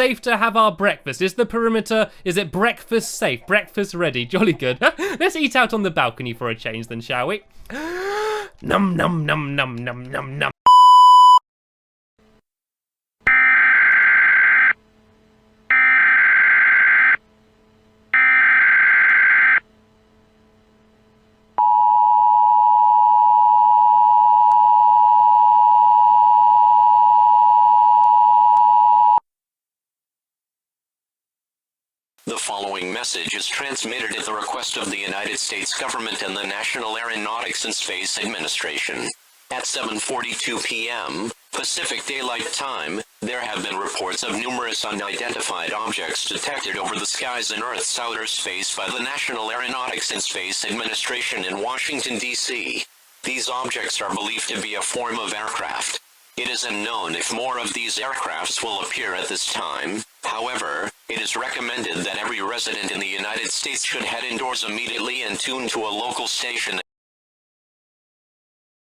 safe to have our breakfast? Is it breakfast safe? Breakfast ready? Jolly good. Let's eat out on the balcony for a change then, shall we? Num num num num num num num. The following message is transmitted at the request of the United States government and the National Aeronautics and Space Administration. At 7:42 p.m. Pacific Daylight Time, there have been reports of numerous unidentified objects detected over the skies in Earth's outer space by the National Aeronautics and Space Administration in Washington, D.C. These objects are believed to be a form of aircraft. It is unknown if more of these aircrafts will appear at this time. However, it is recommended that every resident in the United States should head indoors immediately and tune to a local station